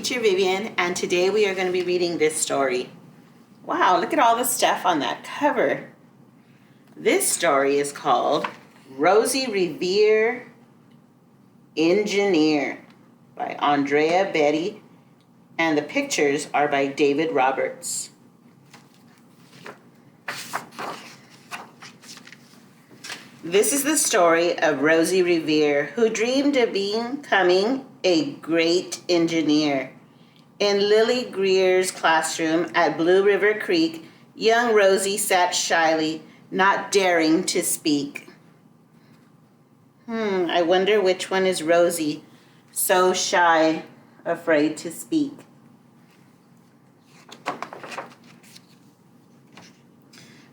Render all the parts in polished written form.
teacher Vivian, and today we are going to be reading this story. Wow, look at all the stuff on that cover. This story is called Rosie Revere, Engineer by Andrea Beaty, and the pictures are by David Roberts. This is the story of Rosie Revere, who dreamed of becoming a great engineer. In Lily Greer's classroom at Blue River Creek, young Rosie sat shyly, not daring to speak. I wonder which one is Rosie, so shy, afraid to speak.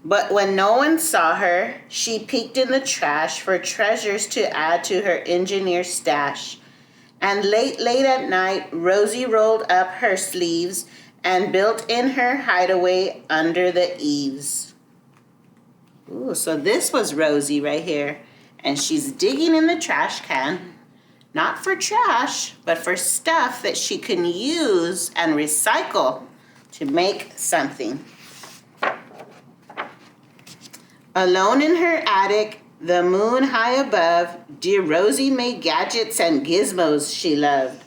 But when no one saw her, she peeked in the trash for treasures to add to her engineer stash. And late at night, Rosie rolled up her sleeves and built in her hideaway under the eaves. Ooh, so this was Rosie right here. And she's digging in the trash can, not for trash, but for stuff that she can use and recycle to make something. Alone in her attic, the moon high above, dear Rosie made gadgets and gizmos she loved.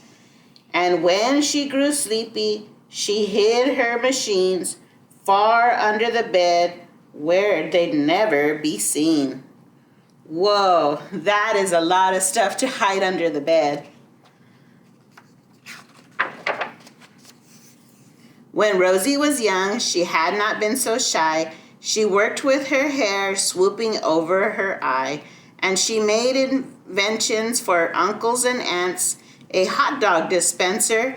And when she grew sleepy, she hid her machines far under the bed where they'd never be seen. Whoa, that is a lot of stuff to hide under the bed. When Rosie was young, she had not been so shy. She worked with her hair swooping over her eye, and she made inventions for uncles and aunts, a hot dog dispenser,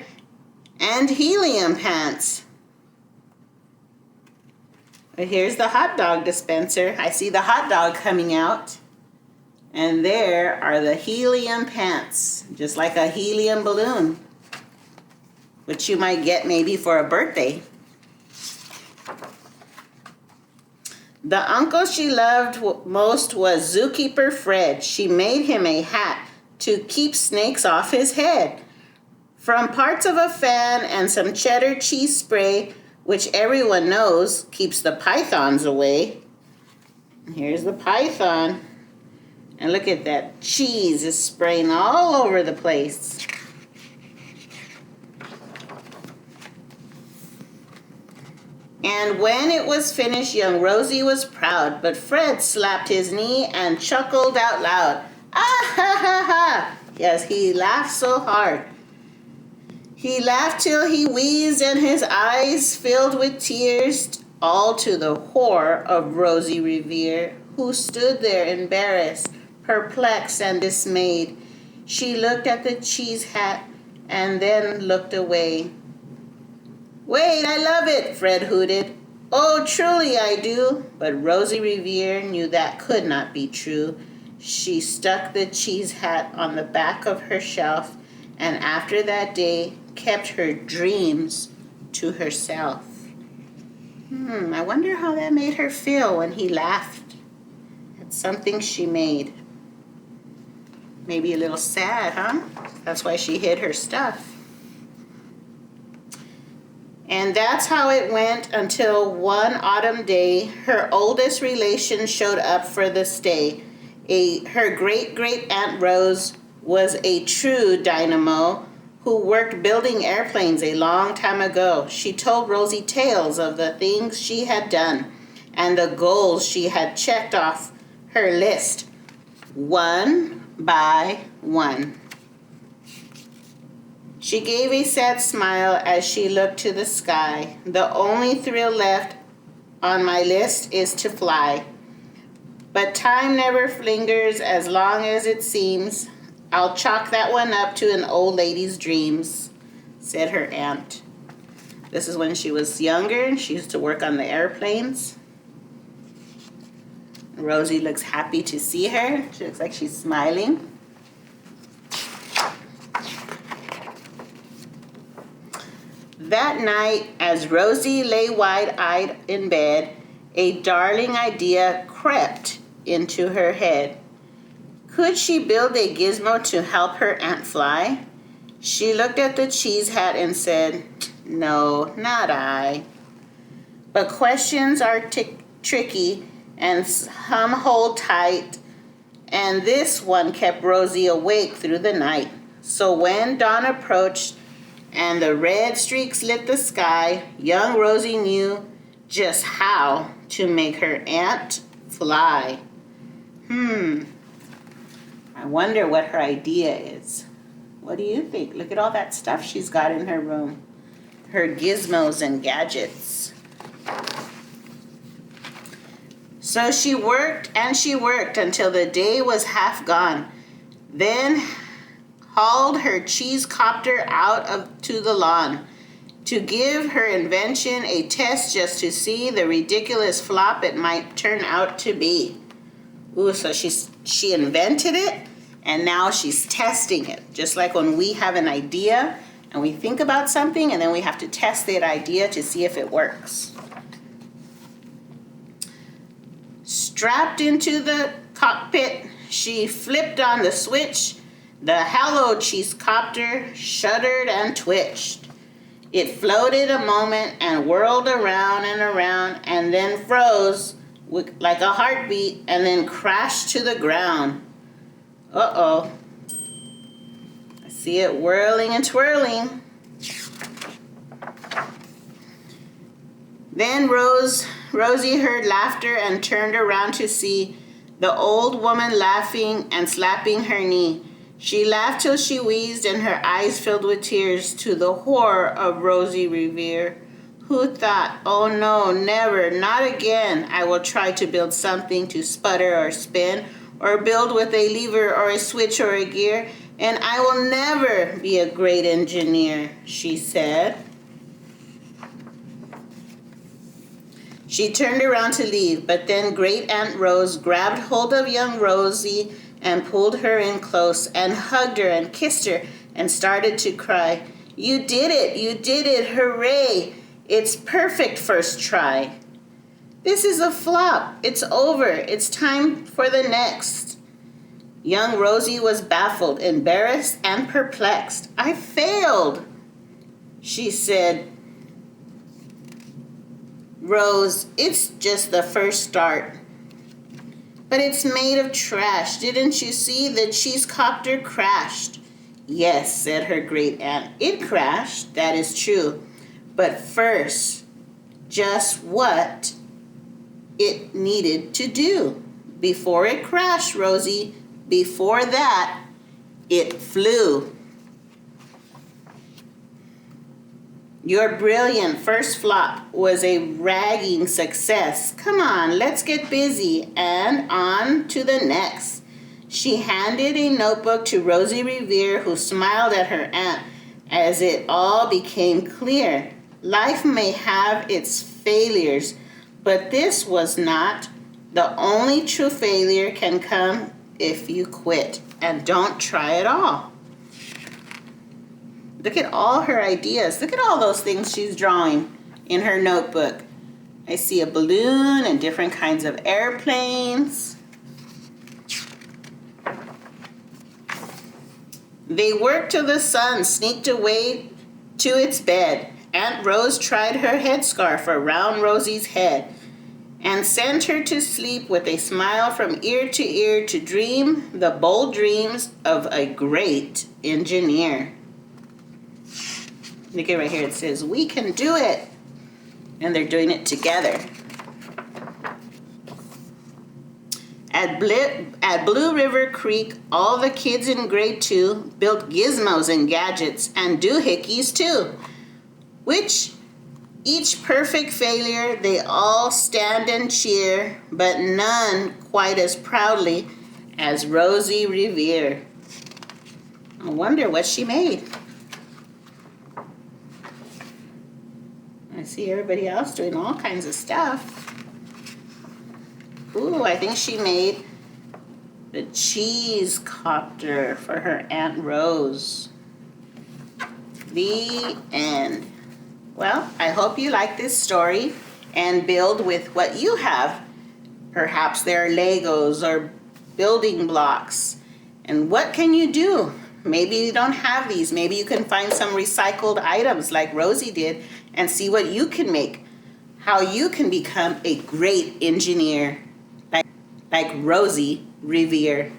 and helium pants. But here's the hot dog dispenser. I see the hot dog coming out. And there are the helium pants, just like a helium balloon, which you might get maybe for a birthday. The uncle she loved most was Zookeeper Fred. She made him a hat to keep snakes off his head. From parts of a fan and some cheddar cheese spray, which everyone knows keeps the pythons away. Here's the python. And look at that, cheese is spraying all over the place. And when it was finished, young Rosie was proud, but Fred slapped his knee and chuckled out loud. Ah ha ha ha! Yes, he laughed so hard. He laughed till he wheezed and his eyes filled with tears, all to the horror of Rosie Revere, who stood there embarrassed, perplexed, and dismayed. She looked at the cheese hat and then looked away. Wait, I love it, Fred hooted. Oh, truly I do. But Rosie Revere knew that could not be true. She stuck the cheese hat on the back of her shelf, and after that day kept her dreams to herself. I wonder how that made her feel when he laughed at something she made. Maybe a little sad, huh? That's why she hid her stuff. And that's how it went until one autumn day, her oldest relation showed up for the stay. Her great-great-aunt Rose was a true dynamo who worked building airplanes a long time ago. She told Rosie tales of the things she had done and the goals she had checked off her list, one by one. She gave a sad smile as she looked to the sky. The only thrill left on my list is to fly. But time never lingers as long as it seems. I'll chalk that one up to an old lady's dreams, said her aunt. This is when she was younger. She used to work on the airplanes. Rosie looks happy to see her. She looks like she's smiling. That night, as Rosie lay wide-eyed in bed, a darling idea crept into her head. Could she build a gizmo to help her aunt fly? She looked at the cheese hat and said, "No, not I." But questions are tricky and some hold tight, and this one kept Rosie awake through the night. So when dawn approached and the red streaks lit the sky, young Rosie knew just how to make her ant fly. I wonder what her idea is. What do you think? Look at all that stuff she's got in her room. Her gizmos and gadgets. So she worked and she worked until the day was half gone. Then hauled her cheese copter out to the lawn to give her invention a test just to see the ridiculous flop it might turn out to be. Ooh, so she invented it and now she's testing it. Just like when we have an idea and we think about something and then we have to test that idea to see if it works. Strapped into the cockpit, she flipped on the switch. The hallowed cheese copter shuddered and twitched. It floated a moment and whirled around and around and then froze like a heartbeat and then crashed to the ground. Uh-oh. I see it whirling and twirling. Then Rosie heard laughter and turned around to see the old woman laughing and slapping her knee. She laughed till she wheezed and her eyes filled with tears, to the horror of Rosie Revere, who thought, "Oh no, never, not again. I will try to build something to sputter or spin, or build with a lever or a switch or a gear, and I will never be a great engineer," she said. She turned around to leave, but then Great Aunt Rose grabbed hold of young Rosie and pulled her in close and hugged her and kissed her and started to cry. "You did it! You did it! Hooray! It's perfect first try." "This is a flop. It's over. It's time for the next." Young Rosie was baffled, embarrassed, and perplexed. "I failed," she said. "Rose, it's just the first start." "But it's made of trash. Didn't you see? The cheese copter crashed." "Yes," said her great aunt. "It crashed, that is true. But first, just what it needed to do. Before it crashed, Rosie, before that, it flew." "Your brilliant first flop was a ragging success. Come on, let's get busy and on to the next." She handed a notebook to Rosie Revere, who smiled at her aunt as it all became clear. Life may have its failures, but this was not. The only true failure can come if you quit and don't try at all. Look at all her ideas. Look at all those things she's drawing in her notebook. I see a balloon and different kinds of airplanes. They worked till the sun sneaked away to its bed. Aunt Rose tried her headscarf around Rosie's head and sent her to sleep with a smile from ear to ear to dream the bold dreams of a great engineer. Look at right here, it says, "We can do it." And they're doing it together. At Blue River Creek, all the kids in grade 2 built gizmos and gadgets and doohickeys too, which each perfect failure they all stand and cheer, but none quite as proudly as Rosie Revere. I wonder what she made. I see everybody else doing all kinds of stuff. Ooh, I think she made the cheese copter for her Aunt Rose. The end. Well, I hope you like this story and build with what you have. Perhaps there are Legos or building blocks. And what can you do maybe you don't have these. Maybe you can find some recycled items like Rosie did and see what you can make. How you can become a great engineer like Rosie Revere.